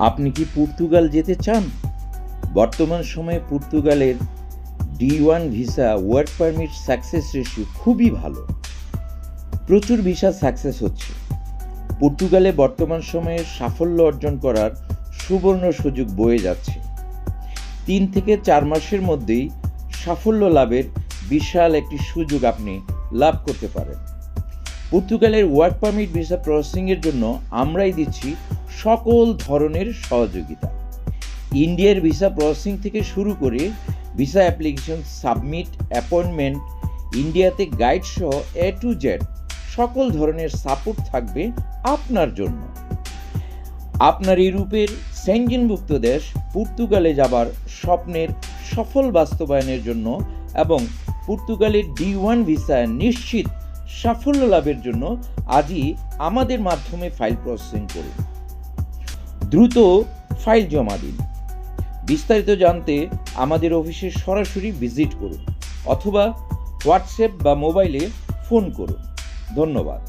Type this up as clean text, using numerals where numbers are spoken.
আপনি কি পর্তুগাল যেতে চান? বর্তমান সময়ে পর্তুগালের D1 visa work permit success ratio খুবই ভালো। প্রচুর ভিসা সাকসেস হচ্ছে। পর্তুগালে বর্তমান সময়ে সাফল্য অর্জন করার সুবর্ণ সুযোগ বয়ে যাচ্ছে। ৩ থেকে ৪ মাসের মধ্যেই সাফল্য লাভের বিশাল একটি সুযোগ আপনি লাভ করতে পারেন। পর্তুগালের ওয়ার্ক পারমিট ভিসা প্রসেসিংয়ের জন্য আমরাই দিচ্ছি সকল ধরনের সহযোগিতা। ইন্ডিয়ার ভিসা প্রসেসিং থেকে শুরু করে ভিসা অ্যাপ্লিকেশন সাবমিট, অ্যাপয়েন্টমেন্ট, ইন্ডিয়াতে গাইড সহ A to Z সকল ধরনের সাপোর্ট থাকবে আপনার জন্য। আপনার ইউরোপের সেনজেনভুক্ত দেশ পর্তুগালে যাবার স্বপ্নের সফল বাস্তবায়নের জন্য এবং পর্তুগালের D1 ভিসা নিশ্চিত সাফল্য লাভের জন্য আজই আমাদের মাধ্যমে ফাইল প্রসেসিং করুন। দ্রুত ফাইল জমা দিন। বিস্তারিত জানতে আমাদের অফিসে সরাসরি ভিজিট করুন অথবা হোয়াটসঅ্যাপ বা মোবাইলে ফোন করুন। ধন্যবাদ।